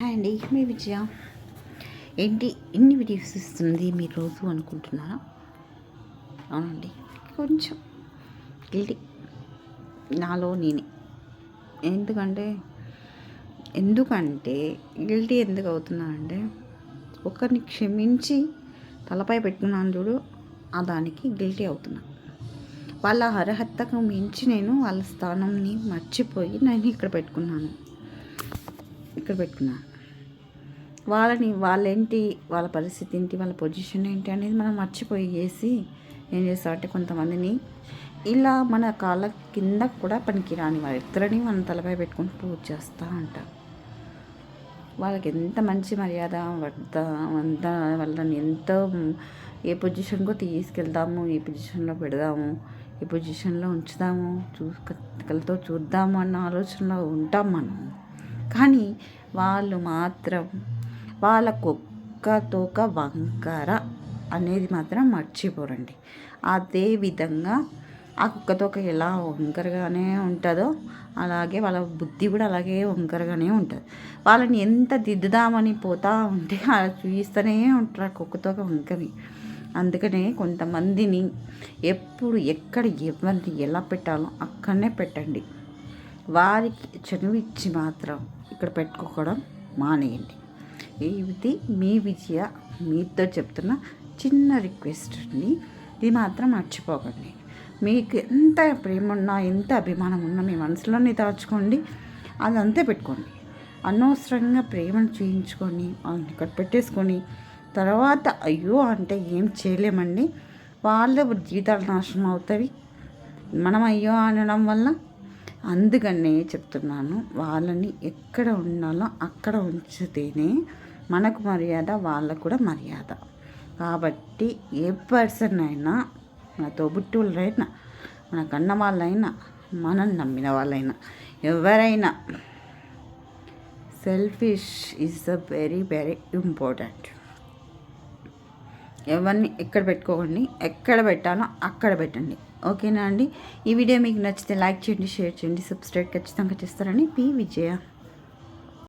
Hi అండి, మీ విజయ. ఏంటి ఇన్ని వీడియోస్ ఇస్తుంది మీరు రోజు అనుకుంటున్నారా? అవునండి, కొంచెం గిల్టీ నాలో నేనే. ఎందుకంటే గిల్టీ ఎందుకు అవుతున్నానంటే, ఒకరిని క్షమించి తలపై పెట్టుకున్నాను చూడు, ఆ దానికి గిల్టీ అవుతున్నా. వాళ్ళ అర్హతకు మించి నేను వాళ్ళ స్థానంని మర్చిపోయి నేను ఇక్కడ పెట్టుకున్నాను. వాళ్ళేంటి, వాళ్ళ పరిస్థితి ఏంటి, వాళ్ళ పొజిషన్ ఏంటి అనేది మనం మర్చిపోయేసి ఏం చేస్తామంటే, కొంతమందిని ఇలా మన కాళ్ళ కింద కూడా పనికిరాని వ్యక్తులని మనం తలపై పెట్టుకుని పూజ చేస్తూ ఉంటాం. వాళ్ళకి ఎంత మంచి మర్యాద అంత వాళ్ళని ఎంతో ఏ పొజిషన్కో తీసుకెళ్తాము, ఏ పొజిషన్లో పెడదాము, ఏ పొజిషన్లో ఉంచుదాము, కళ్ళతో చూద్దాము అన్న ఆలోచనలో ఉంటాం మనం. కానీ వాళ్ళు మాత్రం వాళ్ళ కుక్క తోక వంకర అనేది మాత్రం మర్చిపోరండి. అదే విధంగా ఆ కుక్క తోక ఎలా వంకరగానే ఉంటుందో అలాగే వాళ్ళ బుద్ధి కూడా అలాగే వంకరగానే ఉంటుంది. వాళ్ళని ఎంత దిద్దుదామని పోతా ఉంటే అలా చూపిస్తూనే ఉంటారు ఆ కుక్క తోక వంకని. అందుకనే కొంతమందిని ఎప్పుడు ఎక్కడ ఎవరిని ఎలా పెట్టాలో అక్కడనే పెట్టండి. వారికి చనువిచ్చి మాత్రం ఇక్కడ పెట్టుకోవడం మానేయండి. ఇది మీ విజయ మీతో చెప్తున్న చిన్న రిక్వెస్ట్ అండి. ఇది మాత్రం మర్చిపోకండి. మీకు ఎంత ప్రేమ ఉన్నా, ఎంత అభిమానం ఉన్నా మీ మనసులోనే దాచుకోండి, అదంతే పెట్టుకోండి. అనవసరంగా ప్రేమను చూయించుకొని వాళ్ళని ఇక్కడ పెట్టేసుకొని తర్వాత అయ్యో అంటే ఏం చేయలేమండి. వాళ్ళ జీవితాలు నాశనం అవుతాయి మనం అయ్యో అనడం వల్ల. అందుకనే చెప్తున్నాను, వాళ్ళని ఎక్కడ ఉండాలో అక్కడ ఉంచితేనే మనకు మర్యాద, వాళ్ళకు కూడా మర్యాద. కాబట్టి ఏ పర్సన్ అయినా, మన తోబుట్టువులైనా, మన కన్న వాళ్ళైనా, మనం నమ్మిన వాళ్ళైనా, ఎవరైనా selfish is the very very important. ఎవరిని ఎక్కడ పెట్టుకోకండి, ఎక్కడ పెట్టాలో అక్కడ పెట్టండి. ఓకేనా అండి? ఈ వీడియో మీకు నచ్చితే లైక్ చేయండి, షేర్ చేయండి, సబ్స్క్రైబ్ ఖచ్చితంగా చేస్తారని పి విజయ.